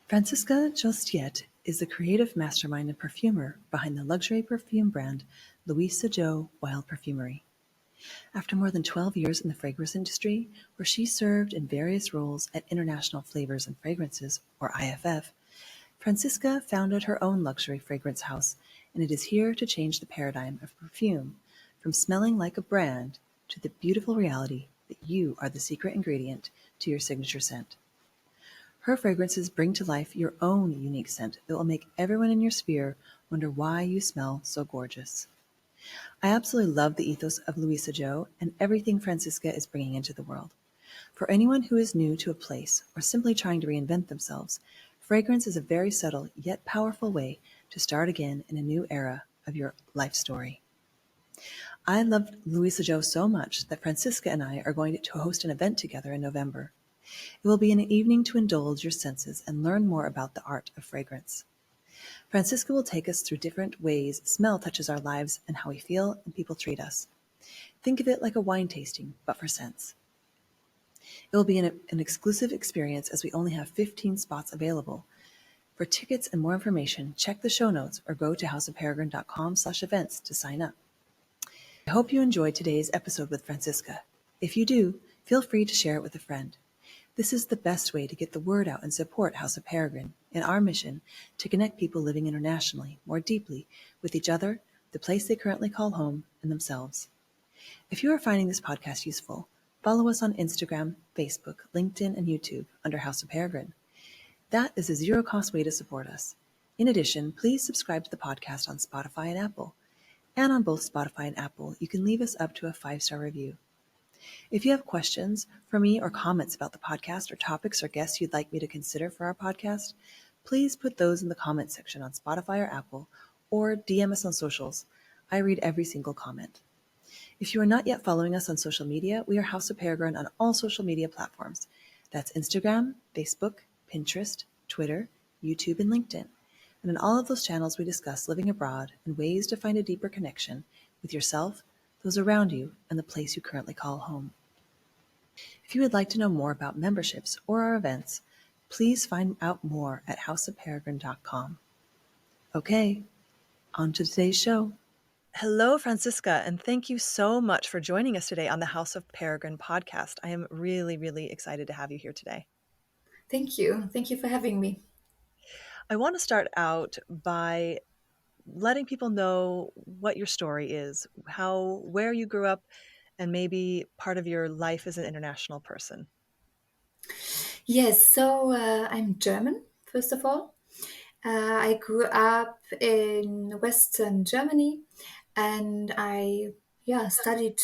Franziska Josteit is the creative mastermind and perfumer behind the luxury perfume brand Luisa Jo Wild Perfumery. After more than 12 years in the fragrance industry, where she served in various roles at International Flavors and Fragrances, or IFF, Franziska founded her own luxury fragrance house, and it is here to change the paradigm of perfume from smelling like a brand to the beautiful reality that you are the secret ingredient to your signature scent. Her fragrances bring to life your own unique scent that will make everyone in your sphere wonder why you smell so gorgeous. I absolutely love the ethos of Luisa Jo and everything Franziska is bringing into the world. For anyone who is new to a place or simply trying to reinvent themselves, fragrance is a very subtle yet powerful way to start again in a new era of your life story. I loved Luisa Jo so much that Franziska and I are going to host an event together in November. It will be an evening to indulge your senses and learn more about the art of fragrance. Franziska will take us through different ways smell touches our lives and how we feel and people treat us. Think of it like a wine tasting, but for scents. It will be an exclusive experience as we only have 15 spots available. For tickets and more information, check the show notes or go to houseofperegrine.com/events to sign up. I hope you enjoyed today's episode with Franziska. If you do, feel free to share it with a friend. This is the best way to get the word out and support House of Peregrine in our mission to connect people living internationally more deeply with each other, the place they currently call home, and themselves. If you are finding this podcast useful, follow us on Instagram, Facebook, LinkedIn, and YouTube under House of Peregrine. That is a zero-cost way to support us. In addition, please subscribe to the podcast on Spotify and Apple. And on both Spotify and Apple, you can leave us up to a 5-star review. If you have questions for me or comments about the podcast or topics or guests you'd like me to consider for our podcast, please put those in the comments section on Spotify or Apple, or DM us on socials. I read every single comment. If you are not yet following us on social media, we are House of Peregrine on all social media platforms. That's Instagram, Facebook, Pinterest, Twitter, YouTube, and LinkedIn. And in all of those channels, we discuss living abroad and ways to find a deeper connection with yourself, those around you, and the place you currently call home. If you would like to know more about memberships or our events, please find out more at houseofperegrine.com. Okay, on to today's show. Hello, Franziska, and thank you so much for joining us today on the House of Peregrine podcast. I am really, really excited to have you here today. Thank you. Thank you for having me. I want to start out by letting people know what your story is, where you grew up, and maybe part of your life as an international person. Yes, so I'm German, first of all. I grew up in Western Germany and I studied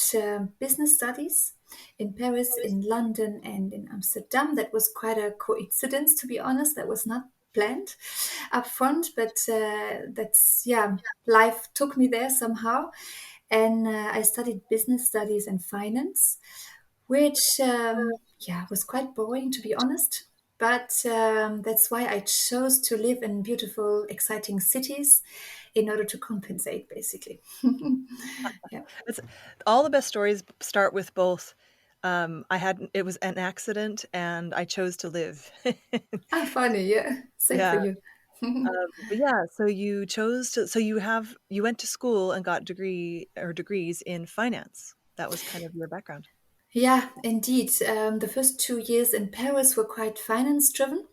business studies in Paris, in London, and in Amsterdam. That was quite a coincidence, to be honest. That was not planned up front, but life took me there somehow. And I studied business studies and finance, which was quite boring, to be honest. But that's why I chose to live in beautiful, exciting cities in order to compensate, basically. Yeah. It's, all the best stories start with both. It was an accident and I chose to live. Ah, funny, yeah. Same for Yeah. you. But yeah, so you went to school and got degrees in finance. That was kind of your background. Yeah, indeed. The first 2 years in Paris were quite finance driven.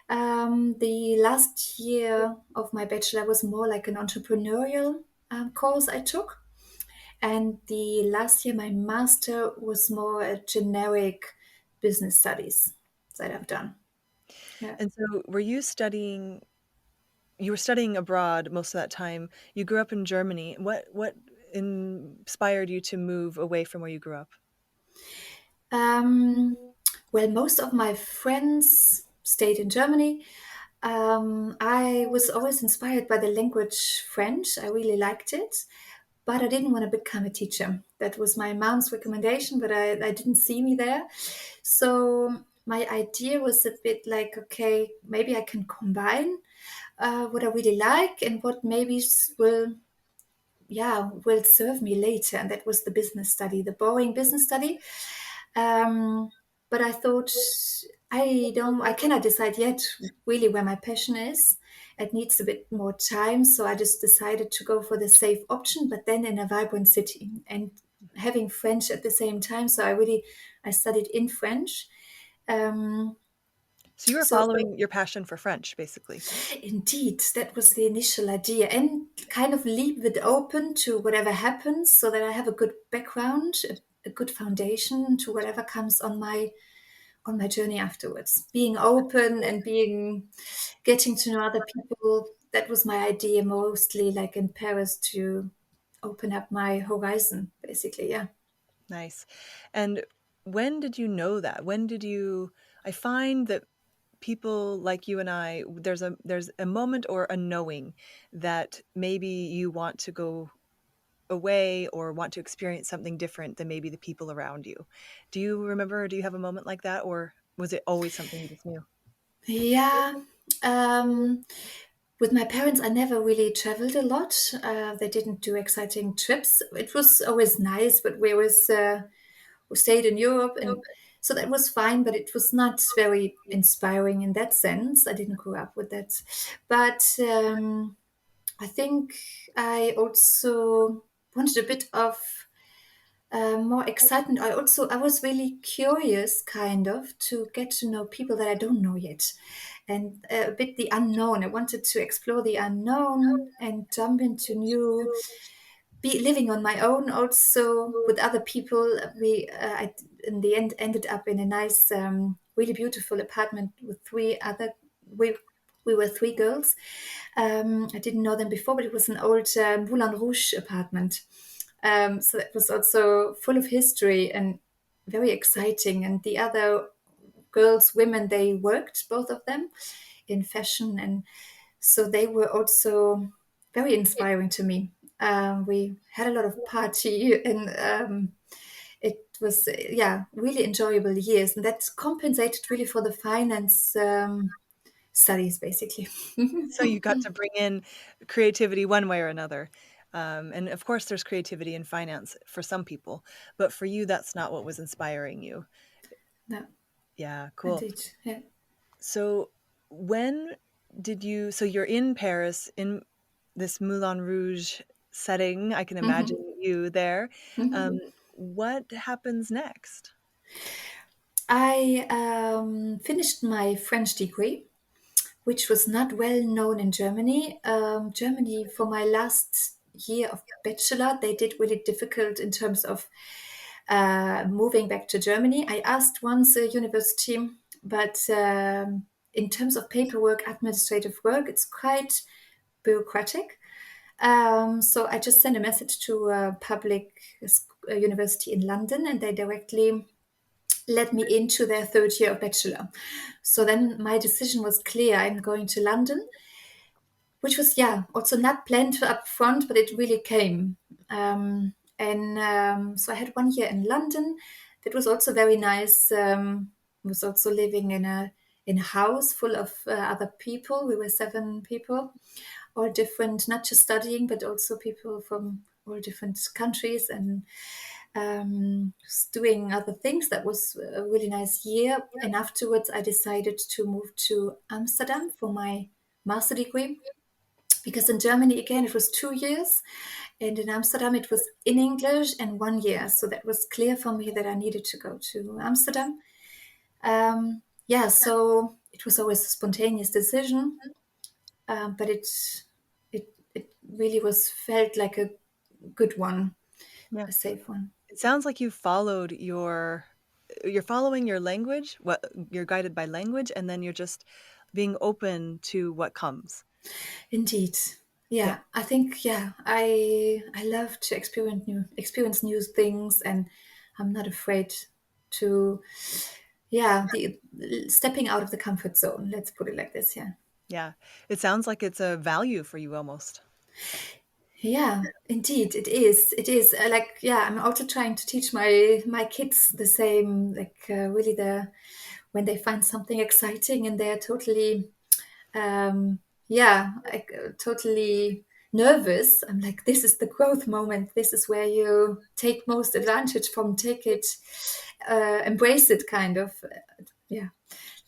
The last year of my bachelor was more like an entrepreneurial course I took. And the last year, my master was more a generic business studies that I've done. Yeah. And so you were studying abroad most of that time. You grew up in Germany. What inspired you to move away from where you grew up? Um, well, most of my friends stayed in Germany. I was always inspired by the language French. I really liked it, but I didn't want to become a teacher. That was my mom's recommendation, but I didn't see me there. So my idea was a bit like, okay, maybe I can combine what I really like and what maybe will serve me later. And that was the business study, the boring business study. But I thought I cannot decide yet really where my passion is. It needs a bit more time, so I just decided to go for the safe option, but then in a vibrant city and having French at the same time. So I studied in French. Um, So you were so following your passion for French, basically. indeed, that was the initial idea, and kind of leave it open to whatever happens, so that I have a good background, a good foundation to whatever comes on my journey afterwards. Being open and being getting to know other people. That was my idea, mostly like in Paris, to open up my horizon, basically. Yeah. Nice. And when did you know that? When did you I find that people like you and I, there's a moment or a knowing that maybe you want to go away or want to experience something different than maybe the people around you. Do you remember, do you have a moment like that, or was it always something you just knew? Yeah. Um, with my parents, I never really traveled a lot. They didn't do exciting trips. It was always nice, but we stayed in Europe, and so that was fine. But it was not very inspiring in that sense. I didn't grow up with that, but I think I also wanted a bit of more excitement. I was really curious, kind of, to get to know people that I don't know yet, and a bit the unknown. I wanted to explore the unknown and jump into new. Be living on my own, also with other people. I, in the end, ended up in a nice, really beautiful apartment with three other. We we were three girls. I didn't know them before, but it was an old Moulin Rouge apartment. So it was also full of history and very exciting. And the other girls, women, they worked, both of them, in fashion. And so they were also very inspiring to me. We had a lot of party and it was, yeah, really enjoyable years. And that compensated really for the finance studies, basically. So you got to bring in creativity one way or another. And of course, there's creativity in finance for some people, but for you, that's not what was inspiring you. No, Yeah, cool. indeed. Yeah. So when so you're in Paris in this Moulin Rouge setting. I can Mhm. imagine you there. Um, Mhm. what happens next? I finished my French degree, which was not well known in Germany. Germany, for my last year of bachelor, they did really difficult in terms of moving back to Germany. I asked once a university, but in terms of paperwork, administrative work, it's quite bureaucratic. So I just sent a message to a public university in London, and they directly let me into their third year of bachelor. So then my decision was clear. I'm going to London, which was, yeah, also not planned up front, but it really came. And so I had 1 year in London. That was also very nice. I was also living in a house full of other people. We were 7 people, all different, not just studying, but also people from all different countries and doing other things. That was a really nice year. And afterwards, I decided to move to Amsterdam for my master degree, because in Germany, again, it was 2 years, and in Amsterdam, it was in English and 1 year. So that was clear for me that I needed to go to Amsterdam. Yeah, so it was always a spontaneous decision, but it really was felt like a good one, Yeah. a safe one. It sounds like you followed you're following your language, what you're guided by language, and then you're just being open to what comes. Indeed. Yeah. Yeah, I think, yeah, I love to experience new things, and I'm not afraid to, yeah, the stepping out of the comfort zone. Let's put it like this. Yeah. Yeah. It sounds like it's a value for you almost. Yeah, indeed, it is. It is like, yeah. I'm also trying to teach my kids the same. Like, really, when they find something exciting and they're totally, yeah, like totally nervous. I'm like, this is the growth moment. This is where you take most advantage from. Take it, embrace it, kind of. Yeah,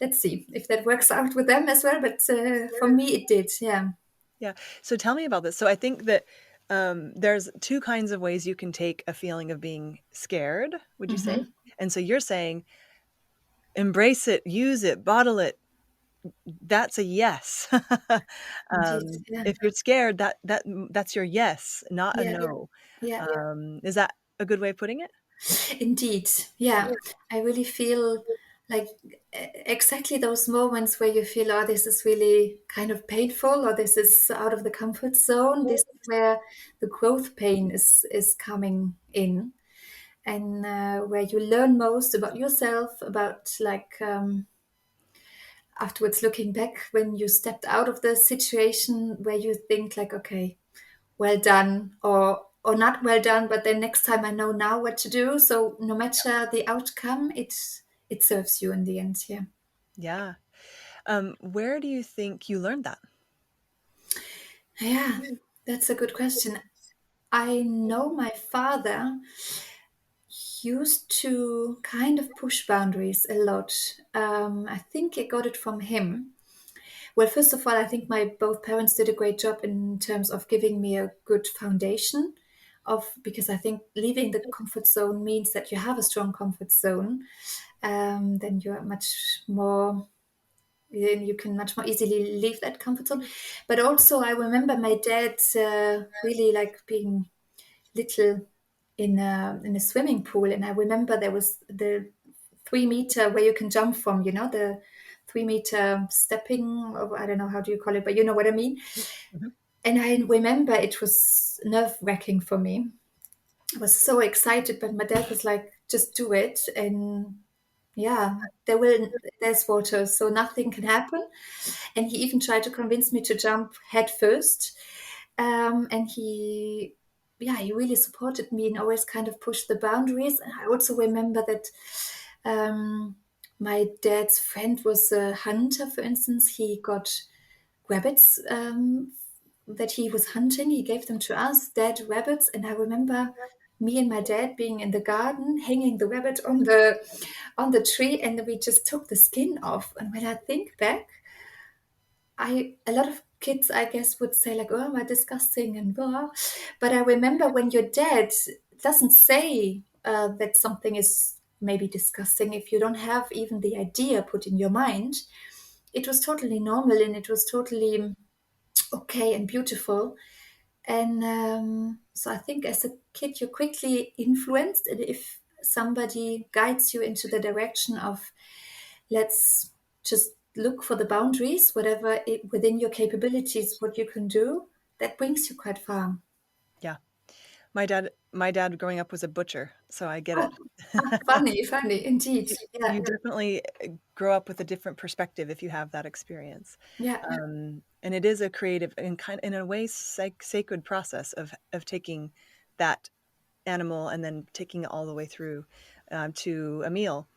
let's see if that works out with them as well. But for me, it did. Yeah. Yeah. So tell me about this. So I think that there's two kinds of ways you can take a feeling of being scared, would you say? Hmm. And so you're saying embrace it, use it, bottle it. That's a yes. Indeed. Yeah. If you're scared, that's your yes, not a Yeah. no. Yeah. Is that a good way of putting it? Indeed. Yeah. I really feel like exactly those moments where you feel, oh, this is really kind of painful, or this is out of the comfort zone. This is where the growth pain is coming in, and where you learn most about yourself, about like afterwards looking back when you stepped out of the situation, where you think like, okay, well done, or not well done, but then next time I know now what to do. So no matter the outcome, it serves you in the end. Yeah. Yeah. Where do you think you learned that? Yeah, that's a good question. I know my father used to kind of push boundaries a lot. I think I got it from him. Well, first of all, I think my both parents did a great job in terms of giving me a good foundation of, because I think leaving the comfort zone means that you have a strong comfort zone. Then you're much more, then you can much more easily leave that comfort zone. But also, I remember my dad really like being little in a swimming pool, and I remember there was the 3 meter where you can jump from, the 3 meter stepping, or I don't know how do you call it, but you know what I mean. Mhm. And I remember it was nerve wracking for me. I was so excited, but my dad was like, "Just do it," and yeah, there's water, so nothing can happen. And he even tried to convince me to jump head first. And he really supported me and always kind of pushed the boundaries. And I also remember that um, my dad's friend was a hunter, for instance. He got rabbits that he was hunting. He gave them to us, dead rabbits. And I remember me and my dad being in the garden, hanging the rabbit on the tree, and we just took the skin off. And when I think back, a lot of kids, I guess, would say like, "Oh, my disgusting," and blah. But I remember when your dad doesn't say that something is maybe disgusting, if you don't have even the idea put in your mind, it was totally normal and it was totally okay and beautiful. And so I think as a kid, you're quickly influenced, and if somebody guides you into the direction of, let's just look for the boundaries, whatever within your capabilities, what you can do, that brings you quite far. Yeah. My dad growing up was a butcher, so I get Oh, it. funny, funny, indeed. You Yeah, definitely grow up with a different perspective if you have that experience. yeah, And it is a creative and kind in a way sacred process of taking that animal and then taking it all the way through to a meal.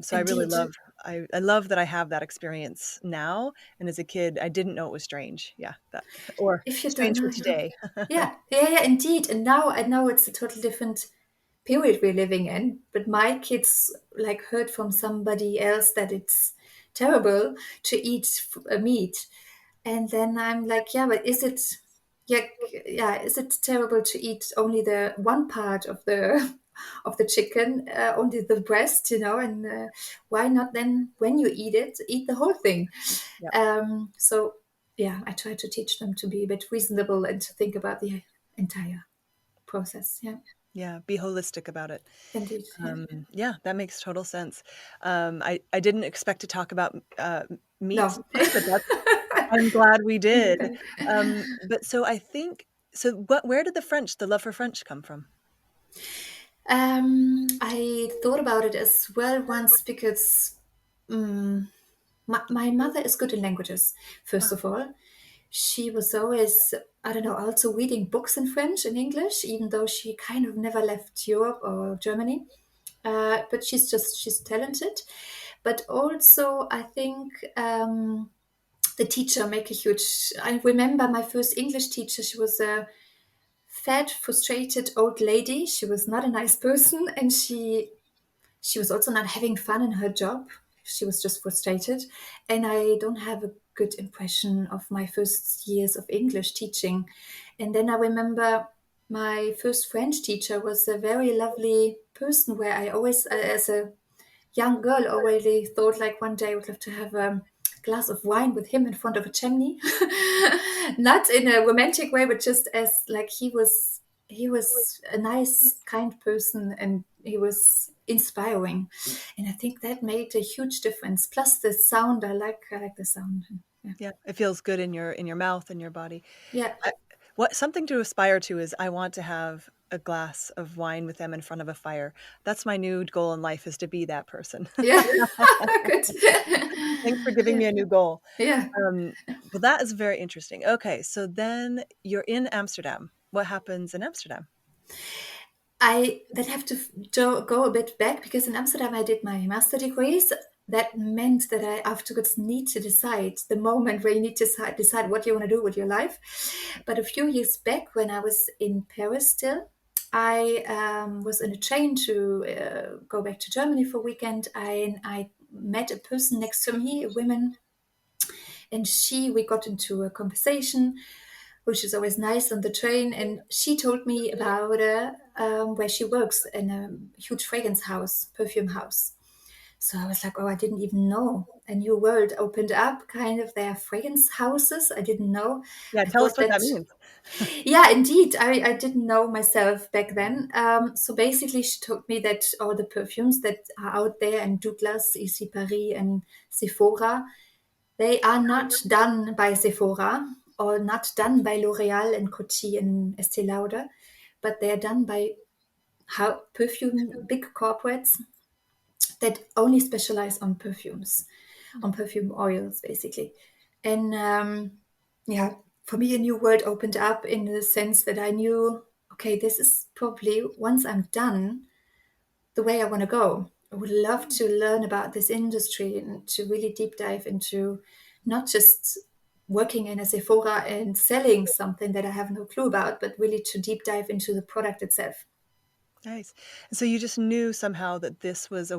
So I really indeed. love I love that I have that experience now. And as a kid, I didn't know it was strange. Yeah, that or If you don't strange for know, yeah, today. yeah, indeed. And now I know it's a totally different period we're living in, but my kids like heard from somebody else that it's terrible to eat meat, and then I'm like, yeah, but is it, yeah, yeah, is it terrible to eat only the one part of the of the chicken, only the breast, and why not then when you eat it, eat the whole thing? Yeah, So yeah, I try to teach them to be a bit reasonable and to think about the entire process. Yeah, yeah. Be holistic about it. indeed. Yeah. Yeah, that makes total sense. I didn't expect to talk about meat No. today, but I'm glad we did. But so I think so. Where did the love for French come from? I thought about it as well once because my mother is good in languages, first of all. She was always, I don't know, also reading books in French and English, even though she kind of never left Europe or Germany. But she's talented. But also, I think the teacher make a huge. I remember my first English teacher. She was a fat, frustrated old lady. She was not a nice person, and she was also not having fun in her job. she was just frustrated. And I don't have a good impression of my first years of English teaching. And then I remember my first French teacher was a very lovely person where I always, as a young girl, already thought like one day I would love to have a glass of wine with him in front of a chimney. Not in a romantic way, but just as like he was a nice, kind person, and he was inspiring. And I think that made a huge difference. Plus the sound, I like the sound. Yeah. Yeah, it feels good in your mouth and your body. Yeah. I, what something to aspire to is I want to have a glass of wine with them in front of a fire. That's my new goal in life is to be that person. Yeah. Good. Thanks for giving Yeah. me a new goal. Yeah. Um, well, that is very interesting. Okay, so then you're in Amsterdam. What happens in Amsterdam? I then have to go a bit back because in Amsterdam I did my master degrees. That meant that I afterwards need to decide the moment where you need to decide what you want to do with your life. But a few years back, when I was in Paris still, I was in a train to go back to Germany for a weekend. I met a person next to me, a woman, and we got into a conversation, which is always nice on the train. And she told me about where she works in a huge fragrance house, perfume house. So I was like, oh, I didn't even know. A new world opened up, kind of. There are fragrance houses. I didn't know. Yeah, I tell us thought what that, that means. yeah, indeed. I didn't know myself back then. So basically, she told me that all the perfumes that are out there, and Douglas, Ici Paris, and Sephora, they are not done by Sephora or not done by L'Oreal and Coty and Estee Lauder, but they are done by how perfume big corporates that only specialize on perfumes, on perfume oils, basically. And yeah, for me, a new world opened up in the sense that I knew, okay, this is probably once I'm done the way I want to go. I would love to learn about this industry and to really deep dive into not just working in a Sephora and selling something that I have no clue about, but really to deep dive into the product itself. Nice. And so you just knew somehow that this was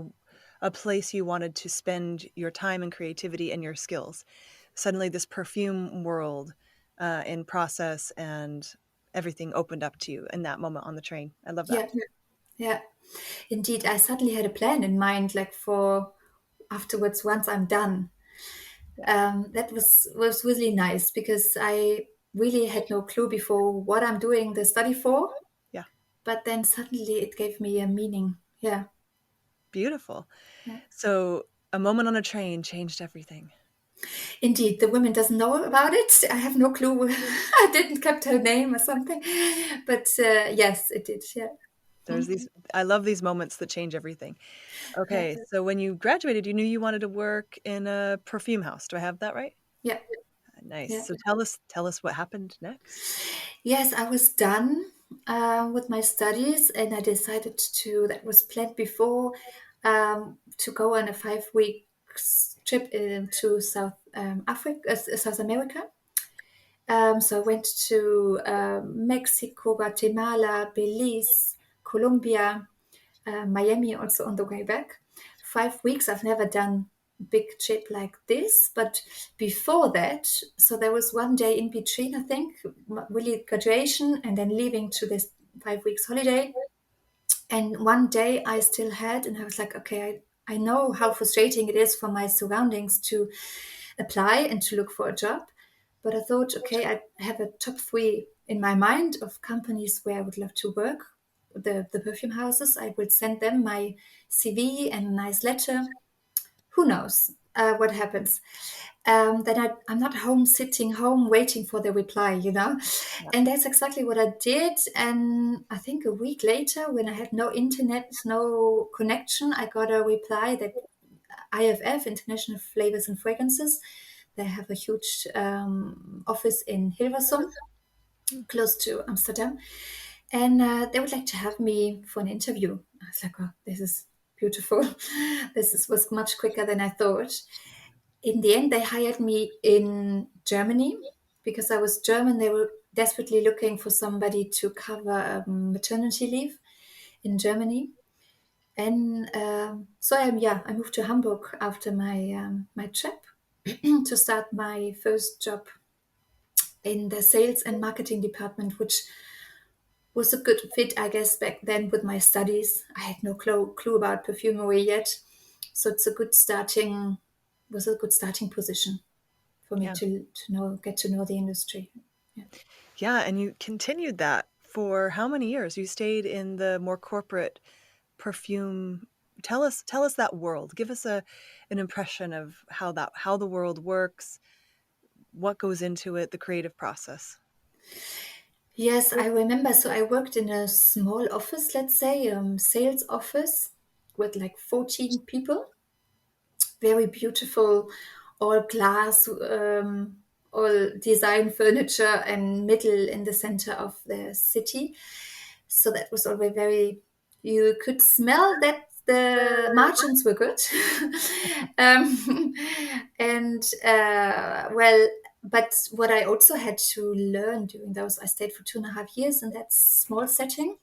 a place you wanted to spend your time and creativity and your skills. Suddenly, this perfume world and process and everything opened up to you in that moment on the train. I love that. Yeah, yeah, indeed. I suddenly had a plan in mind, like for afterwards, once I'm done. Yeah. That was really nice because I really had no clue before what I'm doing the study for, Yeah. but then suddenly it gave me a meaning. Yeah. Beautiful. Yeah. So a moment on a train changed everything. Indeed, the woman doesn't know about it. I have no clue. I didn't kept her name or something, but yes, it did. Yeah. There's these, I love these moments that change everything. Yeah. Okay. So when you graduated, you knew you wanted to work in a perfume house. Do I have that right? Yeah. Nice. Yeah. So tell us what happened next. Yes, I was done with my studies, and I decided to. That was planned before to go on a 5 week trip to South Africa, South America. So I went to Mexico, Guatemala, Belize, Colombia, Miami also on the way back. 5 weeks. I've never done a big trip like this, but before that, so there was one day in between, I think, really graduation and then leaving to this 5 weeks holiday. And one day I still had, and I was like, okay, I know how frustrating it is for my surroundings to apply and to look for a job. But I thought, okay, I have a top three in my mind of companies where I would love to work. The perfume houses, I would send them my CV and a nice letter. Who knows what happens? Then I'm not home, sitting home, waiting for the reply, you know? Yeah. And that's exactly what I did. And I think a week later, when I had no internet, no connection, I got a reply that IFF, International Flavors and Fragrances, they have a huge office in Hilversum, close to Amsterdam. And they would like to have me for an interview. I was like, oh, this is beautiful. Was much quicker than I thought. In the end, they hired me in Germany because I was German. They were desperately looking for somebody to cover maternity leave in Germany. And so I moved to Hamburg after my trip to start my first job in the sales and marketing department, which was a good fit, I guess, back then with my studies. I had no clue about perfumery yet, so was a good starting position for me Yeah. to know, get to know the industry. Yeah. Yeah, and you continued that for how many years? You stayed in the more corporate perfume. Tell us that world. Give us an impression of how the world works, what goes into it, the creative process. Yes, I remember. So I worked in a small office, let's say, sales office with like 14 people, very beautiful, all glass, all design furniture, and middle in the center of the city. So that was always very, you could smell that the margins were good. um, and well, but what I also had to learn during those, I stayed for 2.5 years in that small setting,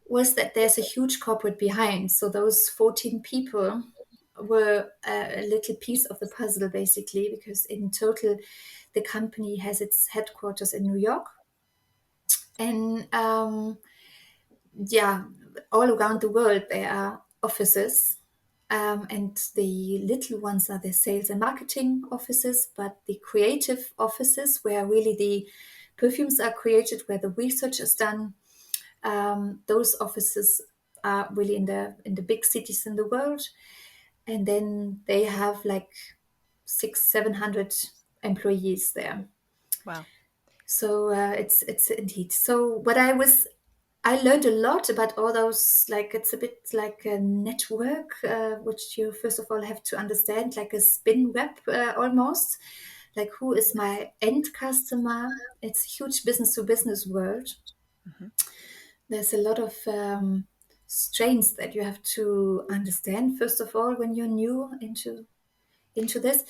was that there's a huge corporate behind. So those 14 people were a little piece of the puzzle, basically, because in total, the company has its headquarters in New York. And yeah, all around the world, there are offices. And the little ones are the sales and marketing offices, but the creative offices, where really the perfumes are created, where the research is done, those offices are really in the big cities in the world, and then they have like 600-700 employees there. Wow. So it's indeed. So I learned a lot about all those. Like it's a bit like a network, which you first of all have to understand, like a spin web almost. Like who is my end customer? It's a huge business to business world. Mhm. There's a lot of strains that you have to understand first of all when you're new into this.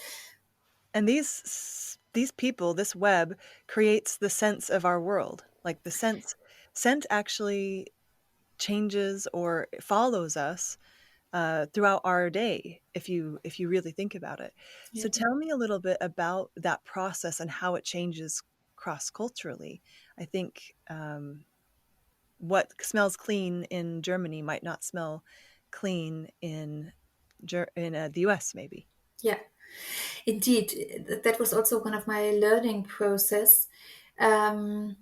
And these people, this web creates the sense of our world. Like the scent actually changes or follows us throughout our day if you really think about it. So Yeah. tell me a little bit about that process and how it changes cross culturally. I think what smells clean in Germany might not smell clean in the U.S. maybe. Yeah, indeed. That was also one of my learning process. Um,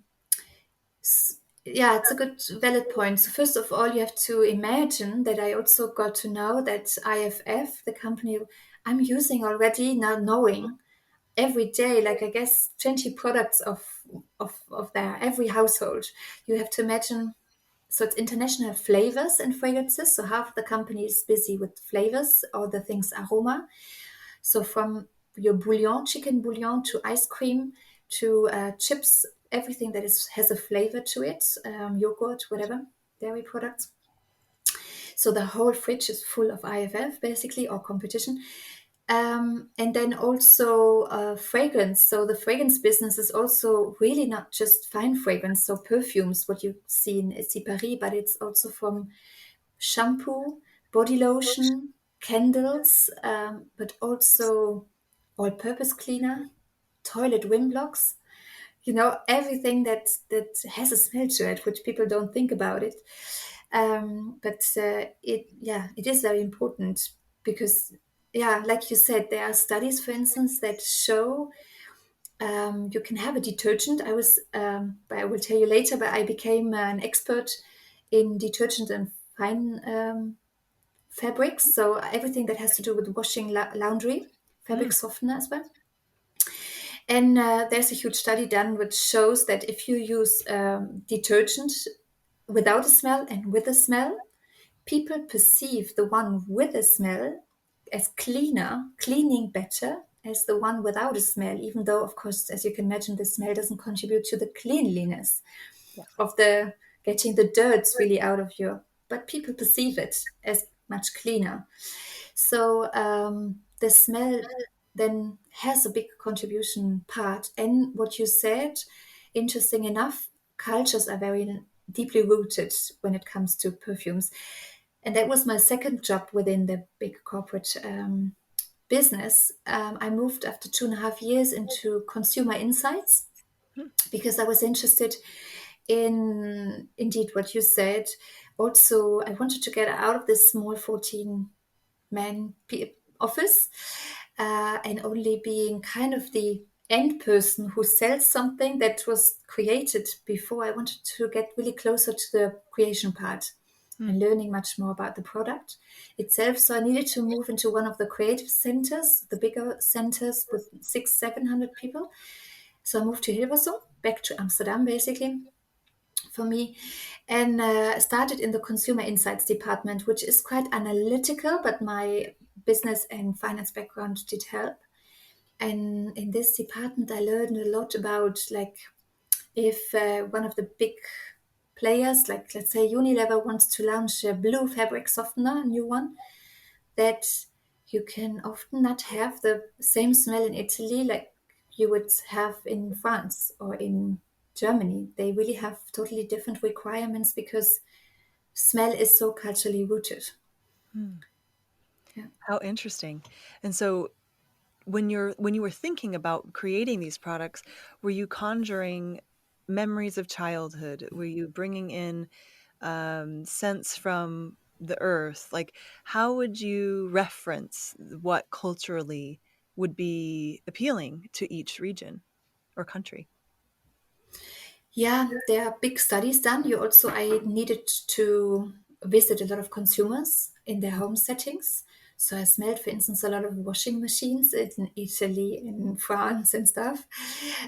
yeah, it's a good valid point. So first of all, you have to imagine that I also got to know that IFF, the company I'm using already, now knowing every day, like I guess 20 products of their every household. You have to imagine. So it's international flavors and fragrances. So half the company is busy with flavors, all the things aroma. So from your bouillon, chicken bouillon, to ice cream, to chips, everything that has a flavor to it, yogurt, whatever, dairy products. So the whole fridge is full of IFF, basically, or competition. And then also fragrance. So the fragrance business is also really not just fine fragrance, so perfumes, what you see in Issy Paris, but it's also from shampoo, body lotion, candles, but also all-purpose cleaner, toilet wind blocks. Everything that has a smell to it, which people don't think about it. But it is very important because, yeah, like you said, there are studies, for instance, that show you can have a detergent. But I will tell you later, but I became an expert in detergent and fine fabrics. So everything that has to do with washing laundry, fabric Mm, softener as well. And there's a huge study done which shows that if you use detergent without a smell and with a smell, people perceive the one with a smell as cleaner, cleaning better as the one without a smell, even though, of course, as you can imagine, the smell doesn't contribute to the cleanliness yeah. of the getting the dirts really out of your, but people perceive it as much cleaner. So the smell then has a big contribution part. And what you said, interesting enough, cultures are very deeply rooted when it comes to perfumes. And that was my second job within the big corporate business. I moved after 2.5 years into consumer insights Hmm. because I was interested in indeed what you said. Also, I wanted to get out of this small 14 man office and only being kind of the end person who sells something that was created before. I wanted to get really closer to the creation part Hmm. and learning much more about the product itself. So I needed to move into one of the creative centers, the bigger centers with 700 people. So I moved to Hilversum, back to Amsterdam, basically, for me, and started in the consumer insights department, which is quite analytical, but my business and finance background did help. And in this department, I learned a lot about like if one of the big players, like let's say Unilever, wants to launch a blue fabric softener, a new one, that you can often not have the same smell in Italy like you would have in France or in Germany. They really have totally different requirements because smell is so culturally rooted. Hmm. Yeah. How interesting. And so when you were thinking about creating these products, were you conjuring memories of childhood? Were you bringing in scents from the earth? Like, how would you reference what culturally would be appealing to each region or country? Yeah, there are big studies done. You also, I needed to visit a lot of consumers in their home settings. So I smelled, for instance, a lot of washing machines in Italy, in France, and stuff,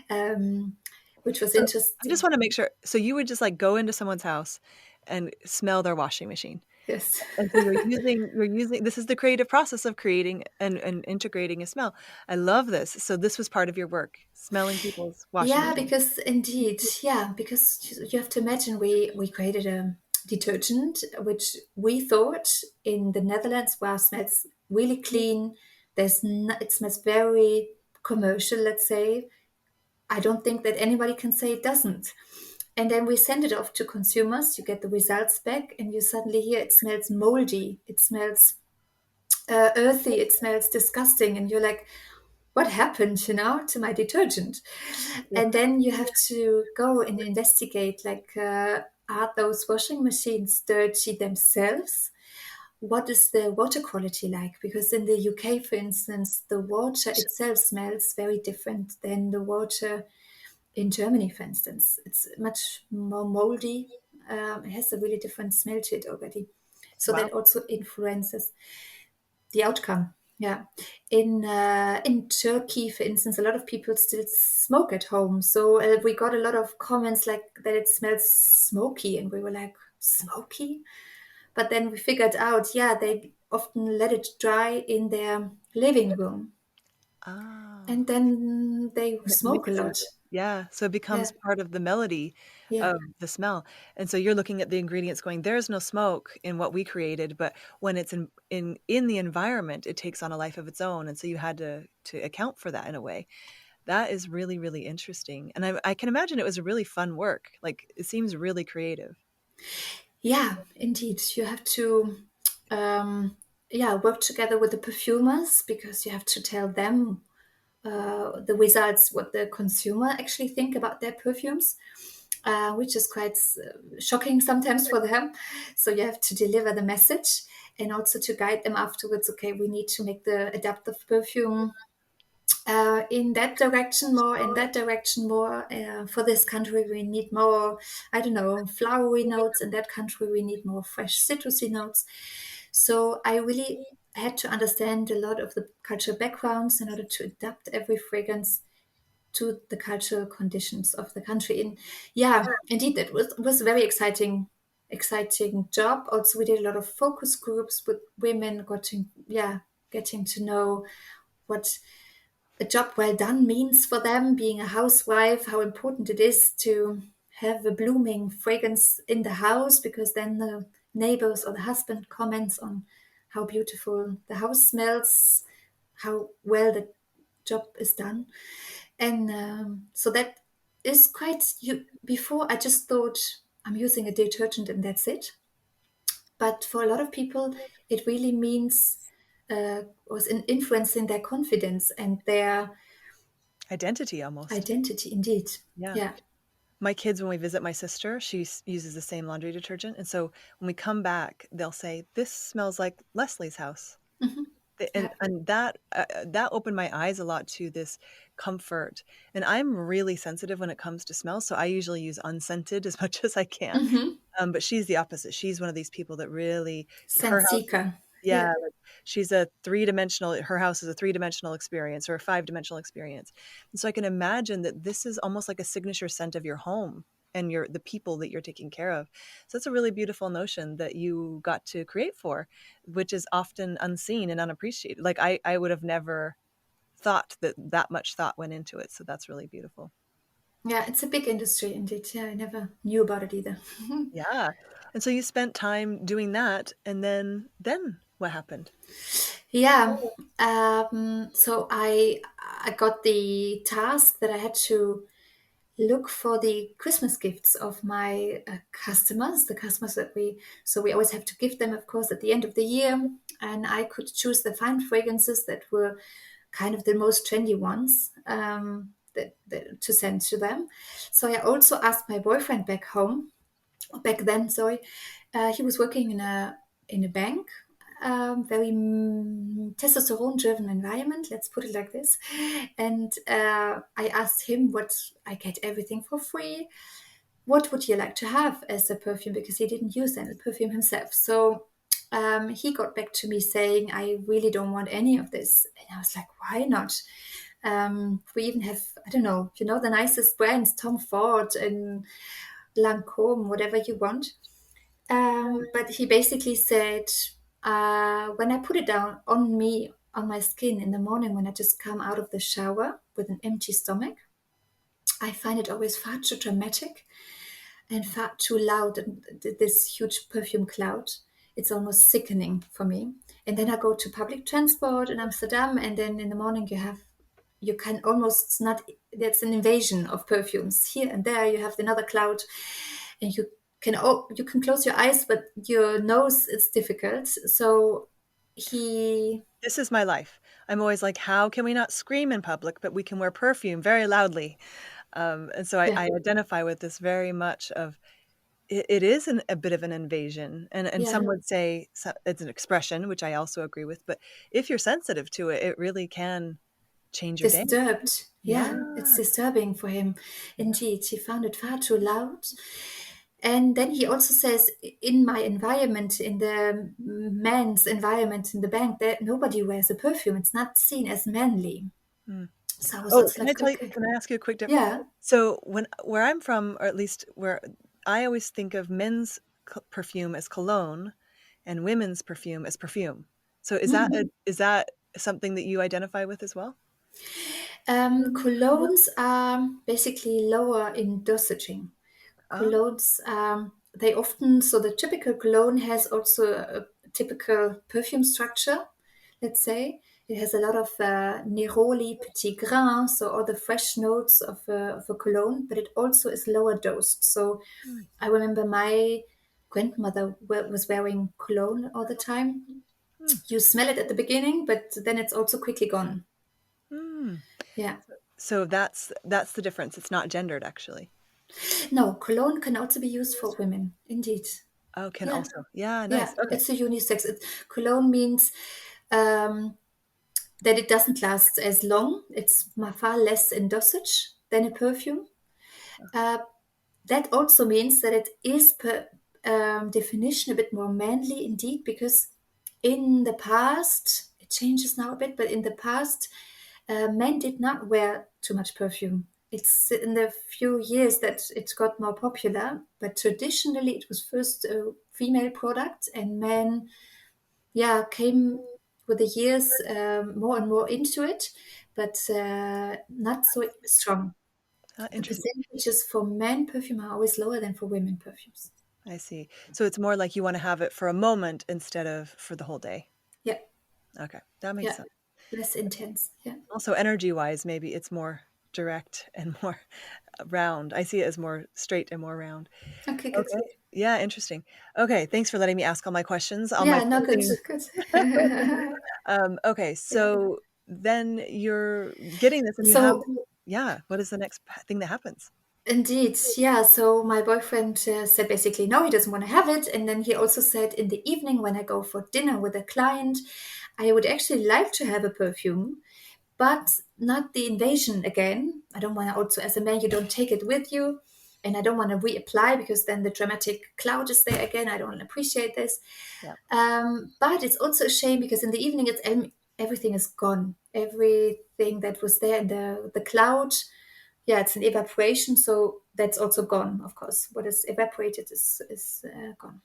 um, which was So I just interesting. want to make sure. So you would just like go into someone's house and smell their washing machine. Yes. And so you're using this is the creative process of creating and integrating a smell. I love this. So this was part of your work, smelling people's washing Yeah, machine. because indeed, yeah, because you have to imagine we created a detergent which we thought in the Netherlands, wow, smells really clean. It smells very commercial, let's say. I don't think that anybody can say it doesn't. And then we send it off to consumers. You get the results back, and you suddenly hear it smells moldy. It smells earthy. It smells disgusting, and you're like, what happened, to my detergent? Yeah. And then you have to go and investigate, like, are those washing machines dirty themselves? What is the water quality like? Because in the UK, for instance, the water itself smells very different than the water in Germany, for instance. It's much more moldy. It has a really different smell to it already. So Wow. that also influences the outcome. Yeah, in Turkey, for instance, a lot of people still smoke at home. So we got a lot of comments like that it smells smoky, and we were like, smoky. But then we figured out, yeah, they often let it dry in their living room, Ah. and then they And it smoke a mixes lot. it. Yeah, so it becomes Yeah, part of the melody yeah. of the smell, and so you're looking at the ingredients going, "There's no smoke in what we created," but when it's in the environment, it takes on a life of its own, and so you had to account for that in a way. That is really, really interesting, and I can imagine it was a really fun work, like, it seems really creative. Yeah, indeed. You have to, yeah, work together with the perfumers because you have to tell them the results, what the consumer actually think about their perfumes, which is quite shocking sometimes for them. So you have to deliver the message and also to guide them afterwards. Okay, we need to make the adaptive perfume in that direction more, in that direction more. For this country, we need more, I don't know, flowery notes. In that country, we need more fresh citrusy notes. So I really had to understand a lot of the cultural backgrounds in order to adapt every fragrance to the cultural conditions of the country. And yeah, indeed, it was a very exciting job. Also, we did a lot of focus groups with women, getting to know what a job well done means for them, being a housewife, how important it is to have a blooming fragrance in the house because then the neighbors or the husband comments on how beautiful the house smells, how well the job is done. And so that is quite you. Before I just thought I'm using a detergent and that's it. But for a lot of people, it really means was influencing their confidence and their Identity almost. identity. Indeed, Yeah. yeah. My kids, when we visit my sister, she uses the same laundry detergent. And so when we come back, they'll say, "This smells like Leslie's house." Hmm. And Yeah. that opened my eyes a lot to this comfort. And I'm really sensitive when it comes to smell, so I usually use unscented as much as I can. Hmm. But she's the opposite. She's one of these people that really her Sense house, seeker. yeah, Yeah. like, she's a three-dimensional her house is a three-dimensional experience or a five-dimensional experience. And so I can imagine that this is almost like a signature scent of your home and the people that you're taking care of. So that's a really beautiful notion that you got to create for, which is often unseen and unappreciated. Like I would have never thought that that much thought went into it. So that's really beautiful. Yeah, it's a big industry indeed. Yeah, I never knew about it either. Yeah. And so you spent time doing that, and then what happened? Yeah. So I got the task that I had to look for the Christmas gifts of my customers, the customers that we always have to give them, of course, at the end of the year. And I could choose the fine fragrances that were kind of the most trendy ones that to send to them. So I also asked my boyfriend back then, sorry, he was working in a bank, very testosterone-driven environment. Let's put it like this. And I asked him what I get everything for free. What would you like to have as a perfume? Because he didn't use any perfume himself. So he got back to me saying, "I really don't want any of this." And I was like, "Why not?" We even have, I don't know, the nicest brands, Tom Ford and Lancome, whatever you want. But he basically said, when I put it down on me, on my skin in the morning, when I just come out of the shower with an empty stomach, I find it always far too dramatic and far too loud. And this huge perfume cloud, it's almost sickening for me. And then I go to public transport in Amsterdam, and then in the morning you can almost not. That's an invasion of perfumes here and there. You have another cloud, and you can close your eyes, but your nose is difficult. So he, This is my life. I'm always like, how can we not scream in public, but we can wear perfume very loudly? And so yeah, I identify with this very much of it is a bit of an invasion. And yeah, some would say it's an expression, which I also agree with. But if you're sensitive to it, it really can change your day. disturbed. Yeah. Yeah, it's disturbing for him. Indeed, he found it far too loud. And then he also says, in my environment, in the men's environment in the bank, that nobody wears a perfume. It's not seen as manly. Mm. So I was Oh, also like, okay, can I ask you a quick difference? yeah, So where I'm from, or at least where I always think of men's perfume as cologne and women's perfume as perfume. So is that something that you identify with as well? colognes are basically lower in dosaging. Oh, Colognes, they often, so the typical cologne has also a typical perfume structure, let's say. It has a lot of neroli, petit grain, so all the fresh notes of a cologne, but it also is lower dosed. So mm, I remember my grandmother was wearing cologne all the time. mm, You smell it at the beginning, but then it's also quickly gone. mm. Yeah. So that's the difference. It's not gendered actually. No, cologne can also be used for women, indeed. Oh, can Yeah. also. Yeah, Yeah, nice. Okay. it's a unisex. Cologne means um, that it doesn't last as long. It's far less in dosage than a perfume. Uh, that also means that it is, per definition, a bit more manly indeed, because in the past, it changes now a bit, but in the past, men did not wear too much perfume. It's in the few years that it got more popular, but traditionally it was first a female product, and men, yeah, came with the years more and more into it, but not so strong. The Interesting. percentages for men perfume are always lower than for women perfumes. I see. So it's more like you want to have it for a moment instead of for the whole day. Yeah, Okay, that makes yeah, sense. less intense. Yeah. Also, energy-wise, maybe it's more direct and more round. I see it as more straight and more round. Okay, good. Okay. Yeah, interesting. Okay, thanks for letting me ask all my questions on my Yeah, no, good, perfume. good. Okay, Yeah. so then you're getting this and you have, So yeah, what is the next thing that happens? indeed, yeah. So my boyfriend said basically no, he doesn't want to have it, and then he also said in the evening when I go for dinner with a client, I would actually like to have a perfume, but not the invasion again. I don't want to also, as a man, you don't take it with you. And I don't want to reapply because then the dramatic cloud is there again. I don't appreciate this. Yeah. But it's also a shame because in the evening, everything is gone. Everything that was there in the cloud, yeah, it's an evaporation. So that's also gone, of course. What is evaporated is gone.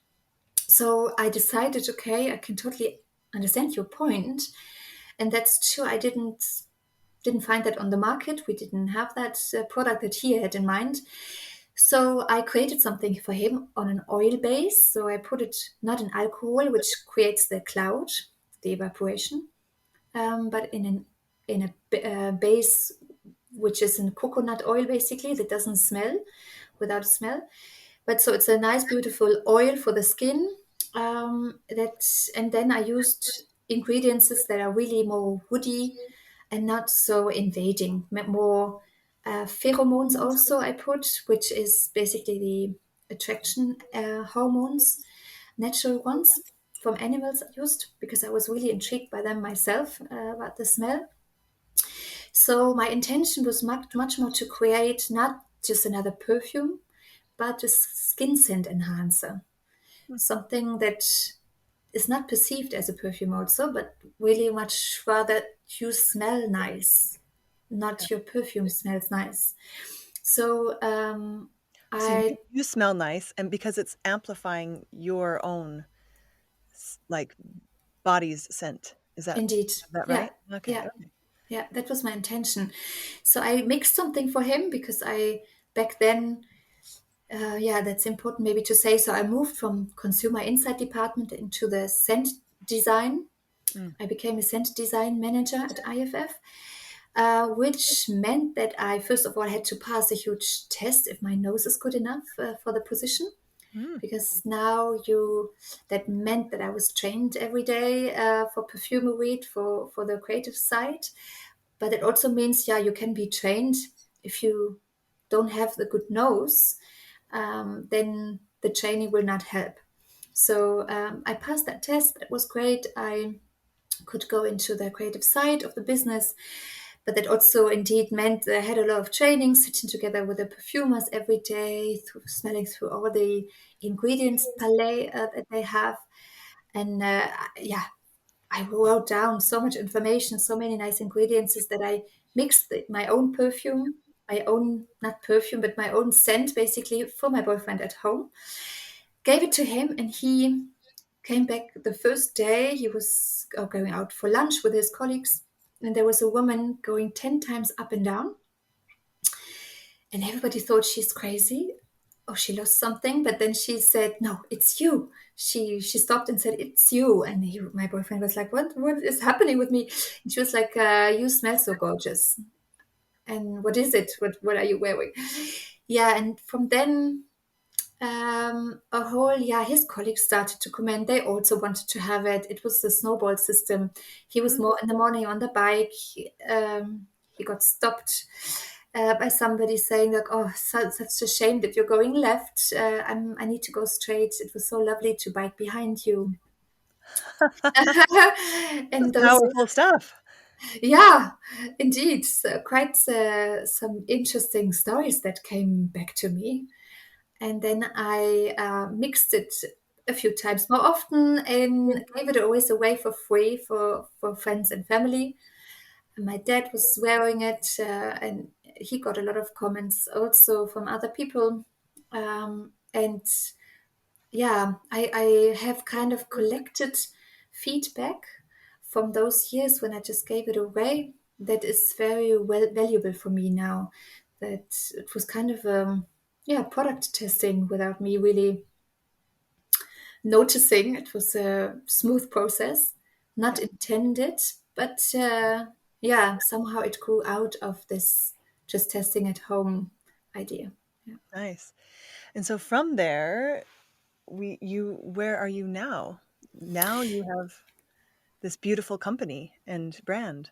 So I decided, okay, I can totally understand your point, and that's true. I didn't find that on the market. We didn't have that product that he had in mind. So I created something for him on an oil base. So I put it not in alcohol, which creates the cloud, the evaporation, but in a base which is in coconut oil, basically that doesn't smell, without a smell. But so it's a nice, beautiful oil for the skin. And then I used ingredients that are really more woody and not so invading, more pheromones also I put, which is basically the attraction hormones, natural ones from animals used because I was really intrigued by them myself about the smell. So my intention was much more to create not just another perfume, but a skin scent enhancer, something that is not perceived as a perfume also, but really much rather you smell nice, Yeah. not your perfume smells nice. So So you, I you smell nice, and because it's amplifying your own like body's scent. indeed, Is that yeah, right? Okay, yeah, okay. yeah, that was my intention. So I mixed something for him because I back then yeah, that's important maybe to say. So I moved from consumer insight department into the scent design. Mm, I became a scent design manager at IFF, which meant that I first of all had to pass a huge test if my nose is good enough for the position. mm, Because now that meant that I was trained every day for perfumery for the creative side, but it also means yeah you can be trained if you don't have the good nose, then the training will not help. So I passed that test. That was great. I could go into the creative side of the business, but that also indeed meant that I had a lot of training, sitting together with the perfumers every day, smelling through all the ingredients palette that they have. And yeah, I wrote down so much information, so many nice ingredients that I mixed my own perfume, my own, not perfume, but my own scent basically for my boyfriend at home. Gave it to him, and he came back the first day. He was going out for lunch with his colleagues, and there was a woman going 10 times up and down, and everybody thought she's crazy. Oh, she lost something. But then she said, no, it's you. She stopped and said, it's you. And my boyfriend was like, what is happening with me? And she was like, you smell so gorgeous. And what is it? What are you wearing? Yeah. And from then a whole, yeah, his colleagues started to comment. They also wanted to have it. It was the snowball system. He was mm. more in the morning on the bike. He got stopped by somebody saying like, "Oh, such a shame that you're going left. I need to go straight. It was so lovely to bike behind you." This And is those, powerful stuff. yeah, indeed, so quite some interesting stories that came back to me. And then I mixed it a few times more often and gave it always away for free for friends and family. And my dad was wearing it, and he got a lot of comments also from other people. And yeah, I have kind of collected feedback from those years when I just gave it away. That is very well valuable for me now. That it was kind of yeah, product testing without me really noticing. It was a smooth process, not Yeah, intended, but yeah, somehow it grew out of this just testing at home idea. Yeah. nice. And so from there, where are you now? Now you have this beautiful company and brand.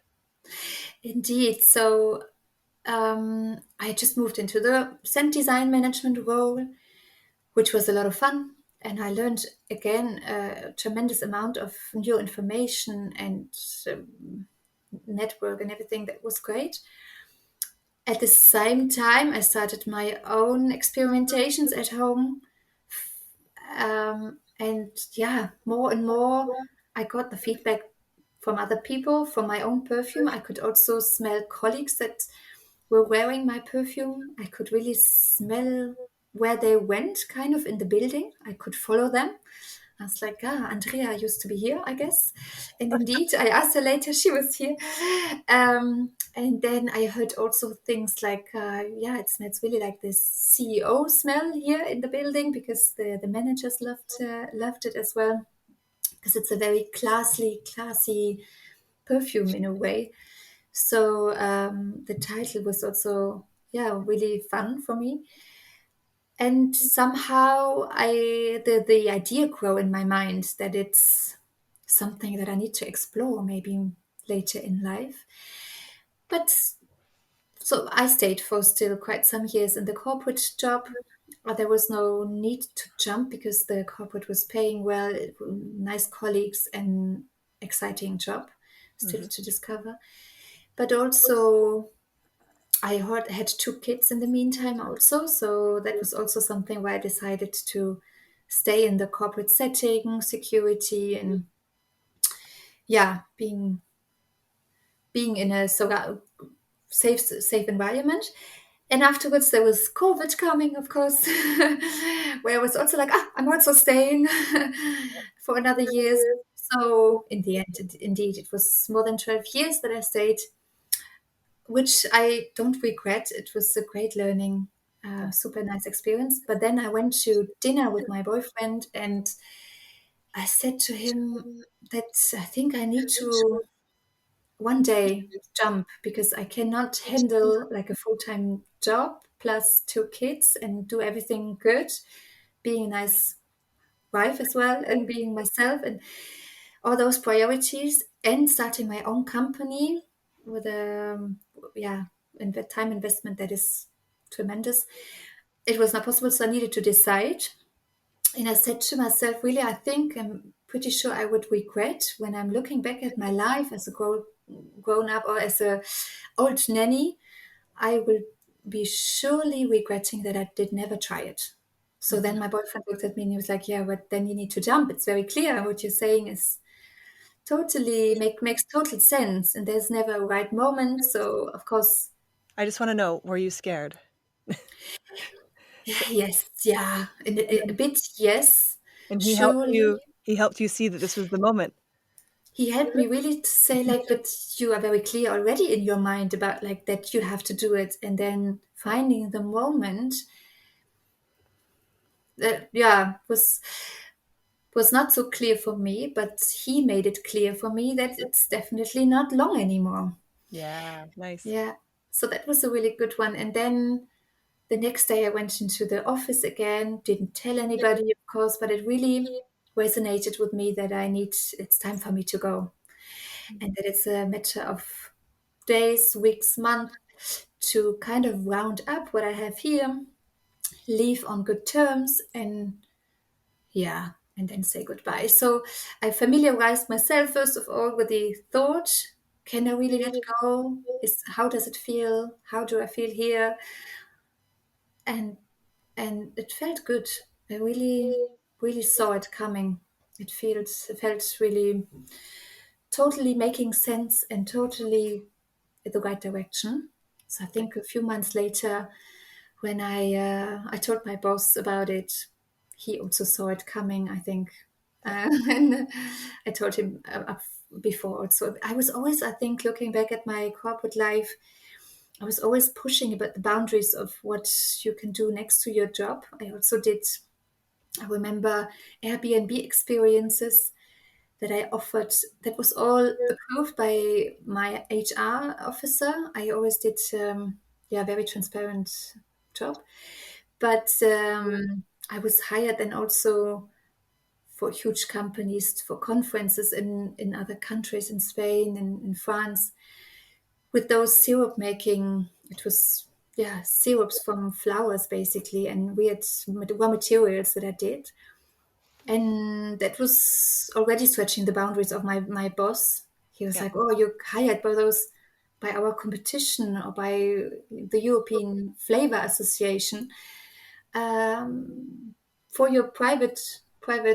Indeed. So I just moved into the scent design management role, which was a lot of fun. And I learned again a tremendous amount of new information and network and everything that was great. At the same time, I started my own experimentations at home. And yeah, more and more, I got the feedback from other people, from my own perfume. I could also smell colleagues that were wearing my perfume. I could really smell where they went, kind of in the building. I could follow them. I was like, Andrea used to be here, I guess. And indeed, I asked her later, she was here. And then I heard also things like, yeah, it smells really like this CEO smell here in the building, because the managers loved it as well, because it's a very classy perfume in a way. So the title was also, yeah, really fun for me. And somehow the idea grew in my mind that it's something that I need to explore maybe later in life. But so I stayed for still quite some years in the corporate job. There was no need to jump because the corporate was paying well, nice colleagues, and exciting job still Hmm. to discover. But also had two kids in the meantime also, so that was also something where I decided to stay in the corporate setting, security, and yeah, being in a so safe environment. And afterwards there was COVID coming, of course, where I was also like, I'm also staying for another years. So in the end, indeed, it was more than 12 years that I stayed, which I don't regret. It was a great learning, super nice experience. But then I went to dinner with my boyfriend, and I said to him that I think I need to one day jump, because I cannot handle like a full-time job plus two kids and do everything good, being a nice wife as well and being myself and all those priorities, and starting my own company with a yeah time investment that is tremendous. It was not possible, so I needed to decide. And I said to myself, really, I think I'm pretty sure I would regret when I'm looking back at my life as a grown up or as a old nanny. I will be surely regretting that I did never try it. So Hmm. then my boyfriend looked at me and he was like, "Yeah, but then you need to jump. It's very clear what you're saying is totally makes total sense, and there's never a right moment." So of course, I just want to know, were you scared? So, yes, yeah, a and, bit, yes, and he helped surely. you. He helped you see that this was the moment. He helped me really to say like, but you are very clear already in your mind about like that you have to do it, and then finding the moment that yeah was not so clear for me, but he made it clear for me that it's definitely not long anymore. Yeah, nice. Yeah, so that was a really good one. And then the next day I went into the office again, didn't tell anybody, of course, but it really resonated with me that it's time for me to go, and that it's a matter of days, weeks, months to kind of round up what I have here, leave on good terms, and yeah, and then say goodbye. So I familiarized myself first of all with the thought: can I really let go? Is how does it feel? How do I feel here? And it felt good. I really saw it coming. It felt really totally making sense and totally in the right direction. So I think a few months later, when I told my boss about it, he also saw it coming, I think. And I told him before also. I was always, I think, looking back at my corporate life, I was always pushing about the boundaries of what you can do next to your job. I also did, I remember Airbnb experiences that I offered. That was all approved by my HR officer. I always did, yeah, very transparent job. But I was hired then also for huge companies, for conferences in other countries, in Spain and in France, with those syrup making. It was, yeah, syrups from flowers basically, and weird raw materials that I did. And that was already stretching the boundaries of my boss. He was Yeah. like, "Oh, you're hired by those, by our competition or by the European Flavor Association, for your private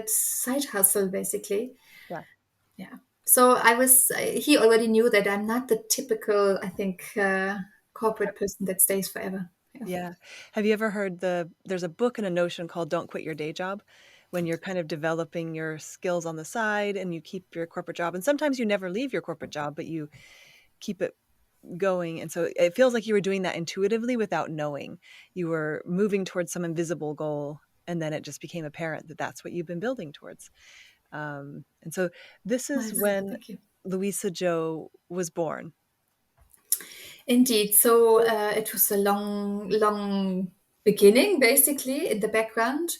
side hustle, basically." Yeah. Yeah. So I was. He already knew that I'm not the typical, I think, corporate person that stays forever. Yeah. Yeah. Have you ever heard there's a book and a notion called Don't Quit Your Day Job, when you're kind of developing your skills on the side and you keep your corporate job. And sometimes you never leave your corporate job, but you keep it going. And so it feels like you were doing that intuitively without knowing. You were moving towards some invisible goal, and then it just became apparent that that's what you've been building towards. And so this is Nice. when Thank you. Luisa Jo was born. Indeed. So it was a long, long beginning, basically, in the background.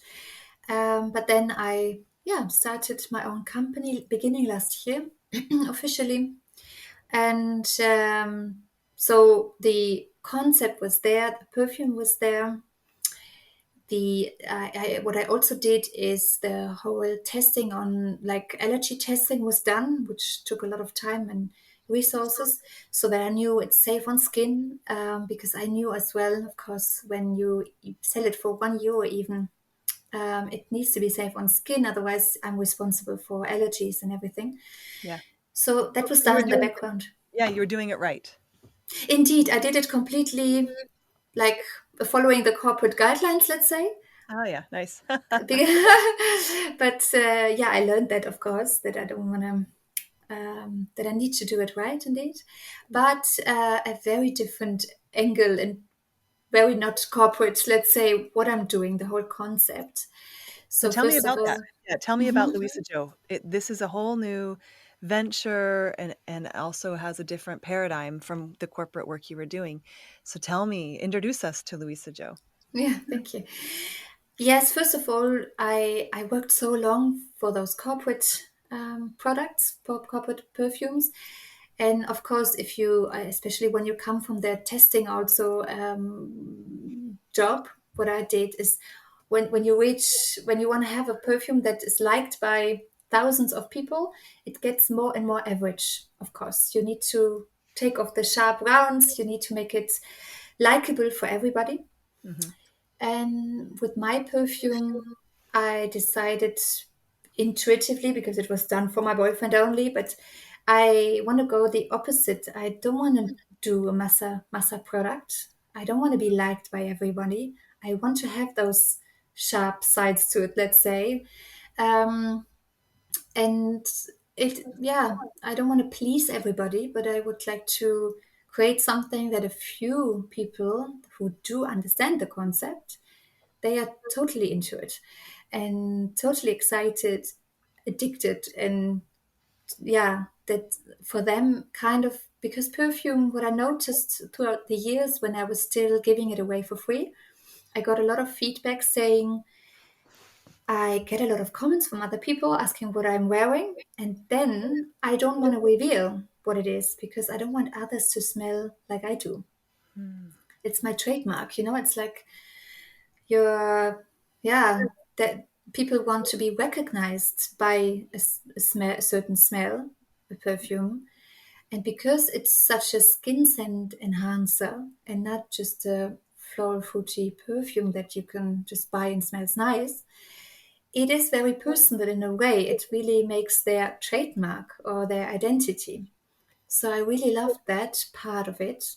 But then I, yeah, started my own company beginning last year, officially. And so the concept was there, the perfume was there. What I also did is the whole testing on, like, allergy testing was done, which took a lot of time and resources, so that I knew it's safe on skin. Because I knew as well, of course, when you sell it for €1 even, it needs to be safe on skin. Otherwise, I'm responsible for allergies and everything. Yeah. So that So was you done were in the doing, background. yeah, you were doing it right. Indeed, I did it completely, like, following the corporate guidelines, let's say. Oh yeah, nice. But yeah, I learned that, of course, that I don't want to, that I need to do it right, indeed. But a very different angle and very not corporate, let's say, what I'm doing, the whole concept. So So, tell me first of about that. all, Yeah, tell me about mhm. Luisa Jo. This is a whole new venture, and also has a different paradigm from the corporate work you were doing. So tell me, introduce us to Luisa Jo. Yeah, thank you. Yes, first of all, I worked so long for those corporate products, for corporate perfumes. And of course, if you, especially when you come from the testing also job, what I did is, when you want to have a perfume that is liked by thousands of people, it gets more and more average. Of course, you need to take off the sharp rounds. You need to make it likable for everybody. Hmm. And with my perfume, I decided intuitively, because it was done for my boyfriend only, but I want to go the opposite. I don't want to do a massa product. I don't want to be liked by everybody. I want to have those sharp sides to it, let's say. Um, and it, yeah, I don't want to please everybody, but I would like to create something that a few people who do understand the concept, they are totally into it and totally excited, addicted, and yeah, that for them, kind of, because perfume, what I noticed throughout the years when I was still giving it away for free, I got a lot of feedback saying, I get a lot of comments from other people asking what I'm wearing, and then I don't want to reveal what it is because I don't want others to smell like I do. It's my trademark, it's like, you're, yeah, that people want to be recognized by a certain smell, a perfume. And because it's such a skin scent enhancer and not just a floral fruity perfume that you can just buy and smells nice, it is very personal in a way. It really makes their trademark or their identity. So I really loved that part of it,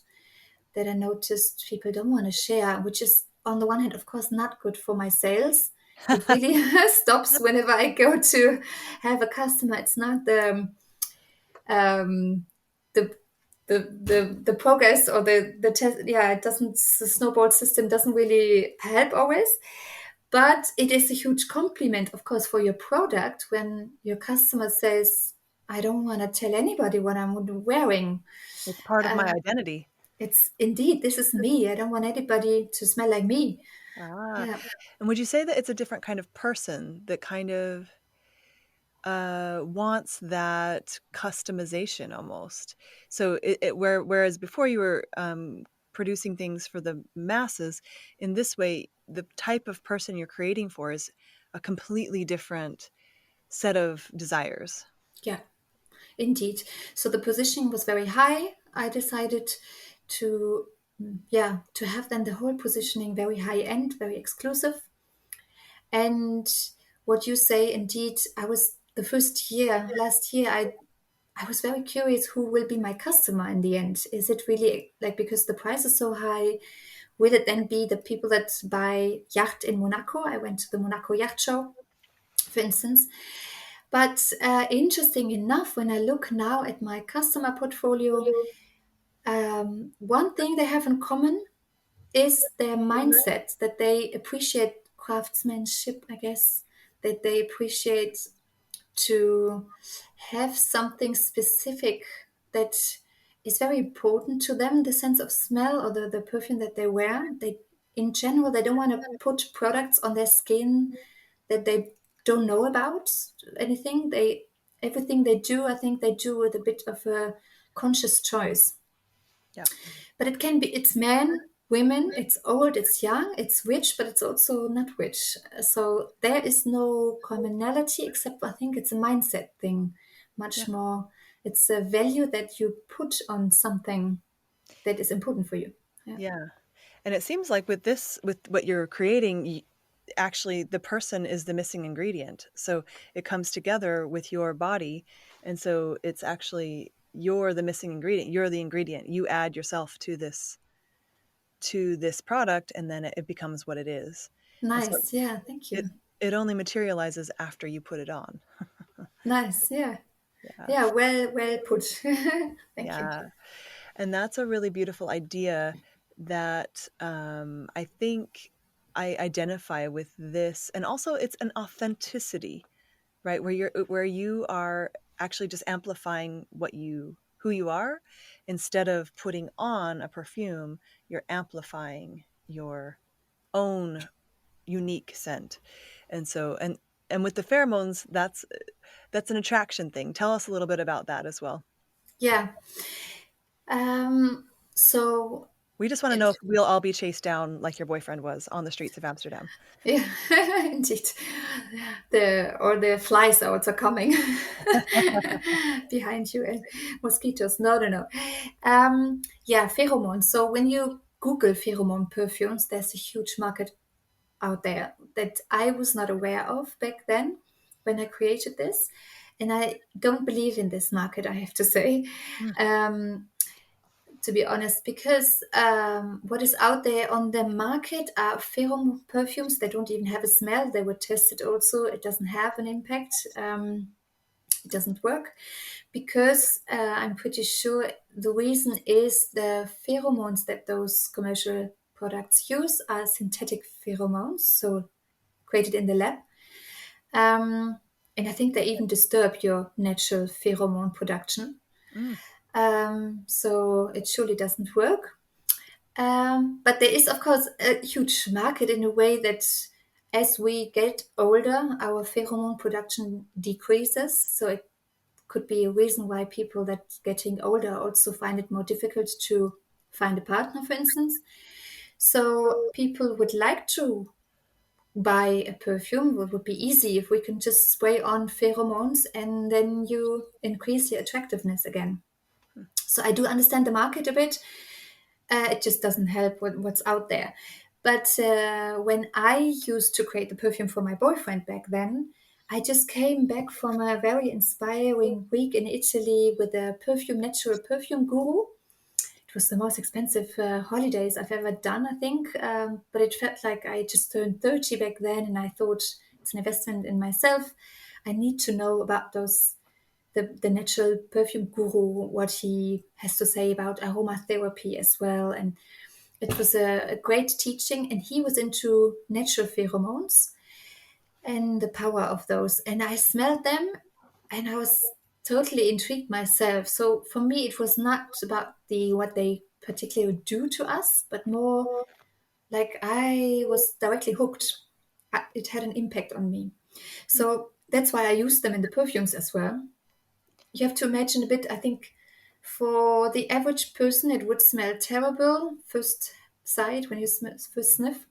that I noticed people don't want to share, which is, on the one hand, of course, not good for my sales. It really stops whenever I go to have a customer. It's not um, the the progress or the test. Yeah, it doesn't. The snowball system doesn't really help always. But it is a huge compliment, of course, for your product when your customer says, "I don't want to tell anybody what I'm wearing." It's part of my Uh, identity. It's indeed, this is me. I don't want anybody to smell like me. Ah, Yeah. and would you say that it's a different kind of person that kind of wants that customization almost? So whereas before you were producing things for the masses, in this way, the type of person you're creating for is a completely different set of desires. Yeah, indeed. So the positioning was very high. I decided to, yeah, to have then the whole positioning very high end, very exclusive. And what you say, indeed, I was the first year, last year, I was very curious who will be my customer in the end. Is it really like because the price is so high? Will it then be the people that buy yacht in Monaco? I went to the Monaco yacht show, for instance. But interesting enough, when I look now at my customer portfolio, one thing they have in common is their mindset that they appreciate craftsmanship, I guess, that they appreciate to have something specific that is very important to them, the sense of smell or the perfume that they wear. They, in general, they don't want to put products on their skin that they don't know about anything. They everything they do, I think they do with a bit of a conscious choice. Yeah. But it can be, it's men, women, it's old, it's young, it's rich, but it's also not rich. So there is no commonality except I think it's a mindset thing, Yeah. much more. It's a value that you put on something that is important for you. Yeah. Yeah. And it seems like with this, with what you're creating, actually the person is the missing ingredient. So it comes together with your body. And so it's actually you're the missing ingredient. You're the ingredient. You add yourself to this product, and then it becomes what it is. And so Nice. Yeah. Thank it you. it only materializes after you put it on. Nice. Yeah. Yeah. Yeah. Well put. Thank you. Yeah. And that's a really beautiful idea that I think I identify with this. And also, it's an authenticity, right? Where you are actually just amplifying who you are, instead of putting on a perfume, you're amplifying your own unique scent. And so, and with the pheromones, that's an attraction thing. Tell us a little bit about that as well. Yeah. So We just want to know it, if we'll all be chased down like your boyfriend was on the streets of Amsterdam. yeah, indeed. The flies are also coming behind you and mosquitoes. No, no, no. Yeah, pheromones. So when you Google pheromone perfumes, there's a huge market out there that I was not aware of back then when I created this. And I don't believe in this market, I have to say. Mm, Um, to be honest, because what is out there on the market are pheromone perfumes. They don't even have a smell. They were tested also. It doesn't have an impact. It doesn't work because I'm pretty sure the reason is the pheromones that those commercial products use are synthetic pheromones, so created in the lab. And I think they even disturb your natural pheromone production. mm, So it surely doesn't work. But there is, of course, a huge market in a way that as we get older, our pheromone production decreases. So it could be a reason why people that getting older also find it more difficult to find a partner, for instance. So people would like to buy a perfume. It would be easy if we can just spray on pheromones and then you increase your attractiveness again. So I do understand the market a bit. It just doesn't help with what's out there. But when I used to create the perfume for my boyfriend back then, I just came back from a very inspiring week in Italy with a perfume, natural perfume guru. It was the most expensive holidays I've ever done, I think. But it felt like I just turned 30 back then, and I thought it's an investment in myself. I need to know about the natural perfume guru, what he has to say about aromatherapy as well. And it was a great teaching. And he was into natural pheromones and the power of those. And I smelled them and I was totally intrigued myself. So for me, it was not about the what they particularly due to us, but more like I was directly hooked. It had an impact on me. So that's why I use them in the perfumes as well. You have to imagine a bit, I think, for the average person, it would smell terrible first sight when you first sniff.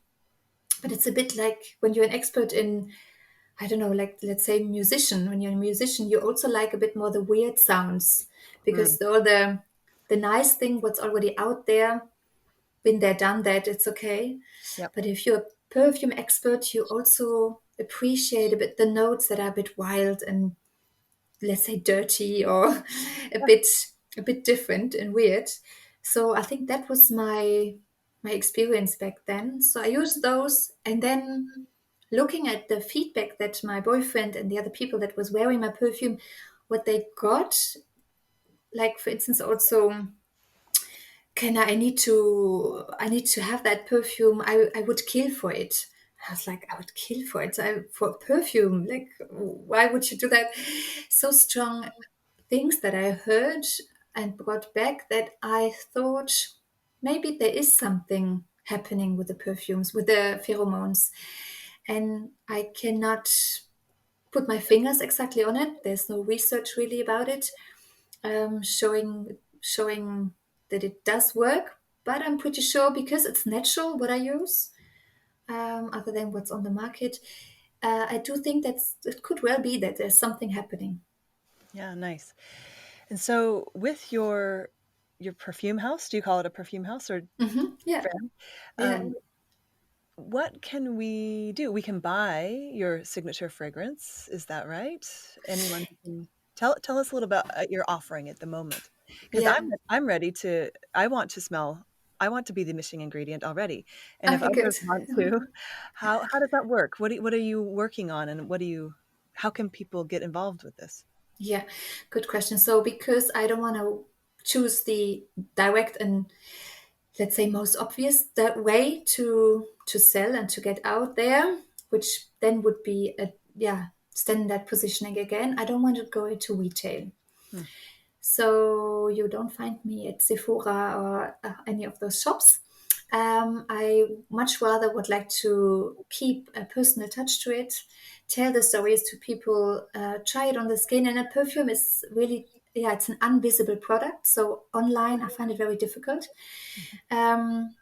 But it's a bit like when you're an expert in, I don't know, like let's say musician. When you're a musician, you also like a bit more the weird sounds Mm. because all the nice thing, what's already out there, been there, done that, it's okay. Yep. But if you're a perfume expert, you also appreciate a bit the notes that are a bit wild and let's say dirty or a Yeah. bit a bit different and weird. So I think that was my experience back then. So I used those, and then looking at the feedback that my boyfriend and the other people that was wearing my perfume, what they got, like for instance also, can I need to have that perfume. I would kill for it. I was like, I would kill for it. For perfume, like, why would you do that? So strong things that I heard and brought back that I thought maybe there is something happening with the perfumes, with the pheromones. And I cannot put my fingers exactly on it. There's no research really about it, showing that it does work. But I'm pretty sure because it's natural what I use, other than what's on the market. I do think that it could well be that there's something happening. Yeah, nice. And so with your perfume house, do you call it a perfume house or Yeah, brand? yeah. Um, what can we do? We can buy your signature fragrance. Is that right? Anyone can tell us a little about your offering at the moment. Because Yeah. I'm ready to I want to be the missing ingredient already. And if Okay, good. others want to, how does that work? What are you working on and how can people get involved with this? Yeah, good question. So because I don't want to choose the direct and let's say most obvious that way to sell and to get out there, which then would be a yeah standard positioning again. I don't want to go into retail. Hmm. So you don't find me at Sephora or any of those shops. I much rather would like to keep a personal touch to it, tell the stories to people, try it on the skin. And a perfume is really, yeah, it's an invisible product. So online, I find it very difficult. Um,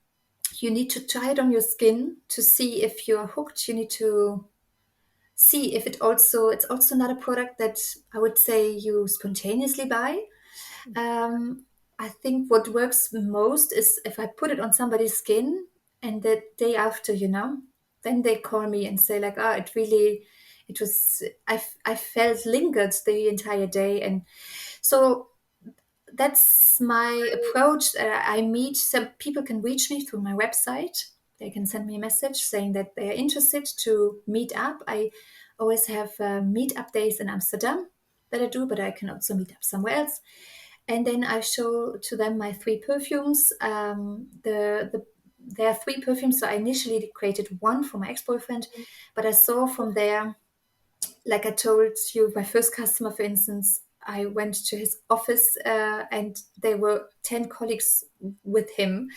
you need to try it on your skin to see if you're hooked. You need to see if it's also not a product that I would say you spontaneously buy. um, I think what works most is if I put it on somebody's skin and the day after, then they call me and say like, it was, I felt lingered the entire day. And so that's my approach. I meet some people can reach me through my website. They can send me a message saying that they are interested to meet up. I always have meet up days in Amsterdam that I do, but I can also meet up somewhere else. And then I show to them my three perfumes. There are three perfumes. So I initially created one for my ex-boyfriend, but I saw from there, like I told you, my first customer, for instance, I went to his office and there were 10 colleagues with him.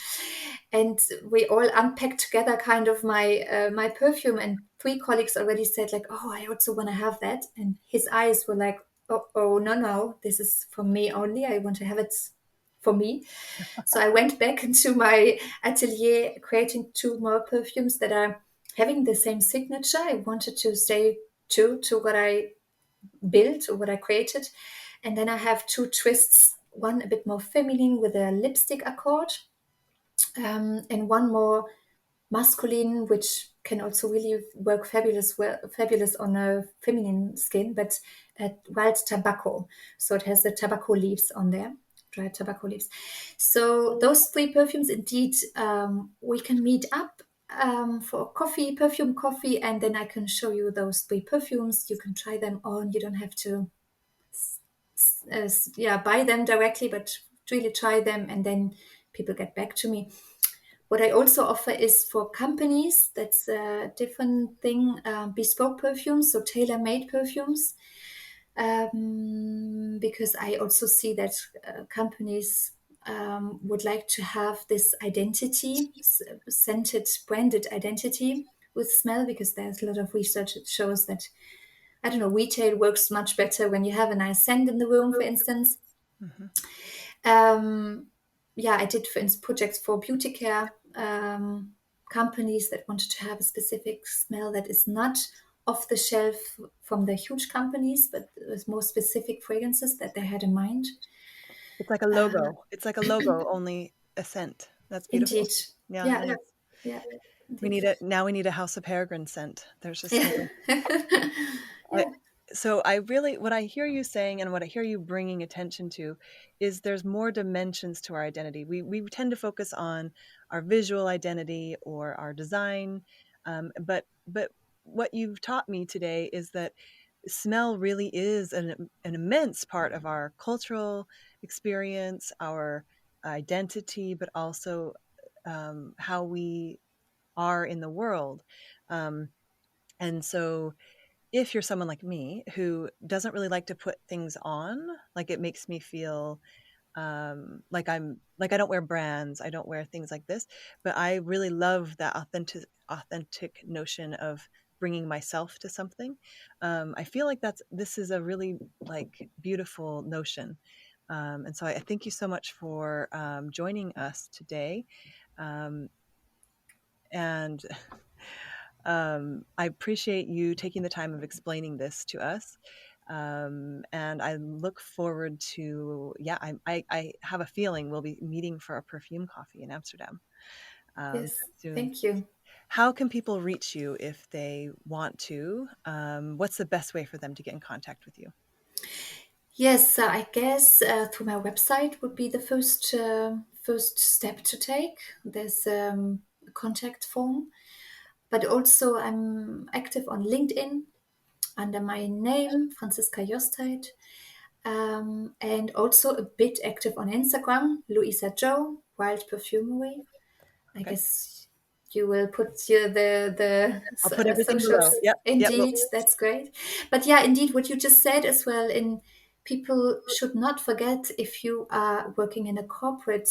And we all unpacked together kind of my perfume. And three colleagues already said, like, oh, I also want to have that. And his eyes were like, oh, no, no, this is for me only. I want to have it for me. So I went back into my atelier, creating two more perfumes that are having the same signature. I wanted to stay true to what I built or what I created. And then I have two twists, one a bit more feminine with a lipstick accord, and one more masculine, which can also really work fabulous on a feminine skin, but wild tobacco. So it has the tobacco leaves on there, dried tobacco leaves. So those three perfumes, indeed, we can meet up for coffee, perfume coffee, and then I can show you those three perfumes. You can try them on. You don't have to, buy them directly, but really try them, and then people get back to me. What I also offer is for companies, that's a different thing, bespoke perfumes, so tailor-made perfumes, because I also see that companies would like to have this identity, scented, branded identity with smell, because there's a lot of research that shows that, I don't know, retail works much better when you have a nice scent in the room, for instance. Mhm. Um, yeah, I did, for instance, projects for beauty care companies that wanted to have a specific smell that is not off the shelf from the huge companies, but with more specific fragrances that they had in mind. It's like a Uh, logo. It's like a logo, only a scent. That's beautiful. Indeed. Yeah, Yeah, nice. yeah, We indeed. need we need a House of Peregrine scent. There's just Yeah. no. I, Yeah. so I really, what I hear you saying and what I hear you bringing attention to is there's more dimensions to our identity. We tend to focus on our visual identity or our design, but what you've taught me today is that smell really is an immense part of our cultural experience, our identity, but also how we are in the world. Um, and so if you're someone like me who doesn't really like to put things on, like it makes me feel like I don't wear brands, I don't wear things like this, but I really love that authentic notion of bringing myself to something. I feel like this is a really like beautiful notion. And so I thank you so much for joining us today. Um, and I appreciate you taking the time of explaining this to us. And I look forward to, yeah, I have a feeling we'll be meeting for a perfume coffee in Amsterdam Yes. soon. Thank you. How can people reach you if they want to? What's the best way for them to get in contact with you? Yes, so I guess through my website would be the first step to take. There's a contact form, but also I'm active on LinkedIn under my name, Franziska Josteit, and also a bit active on Instagram, Luisa Jo, Wild Perfumery. I Okay. guess you will put your, the I'll put everything below. socials. Yep. Yep. Well, Indeed, that's great. But yeah, indeed, what you just said as well. In people should not forget, if you are working in a corporate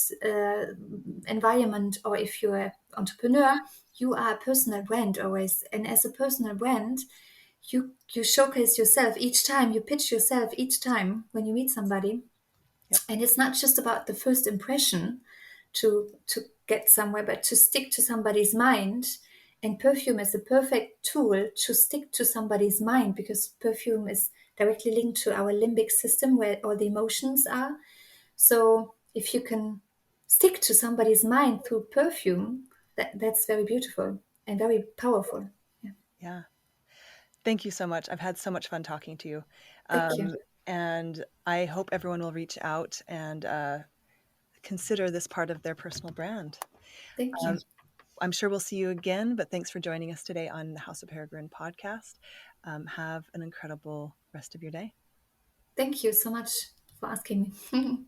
environment, or if you're an entrepreneur, you are a personal brand always. And as a personal brand, you showcase yourself each time, you pitch yourself each time when you meet somebody. yep. And it's not just about the first impression to get somewhere, but to stick to somebody's mind. And perfume is a perfect tool to stick to somebody's mind, because perfume is directly linked to our limbic system, where all the emotions are. So if you can stick to somebody's mind through perfume, that's very beautiful and very powerful. Yeah. Yeah. Thank you so much. I've had so much fun talking to you. Thank you. And I hope everyone will reach out and consider this part of their personal brand. Thank Um, you. I'm sure we'll see you again, but thanks for joining us today on the House of Peregrine podcast. Have an incredible rest of your day. Thank you so much for asking me.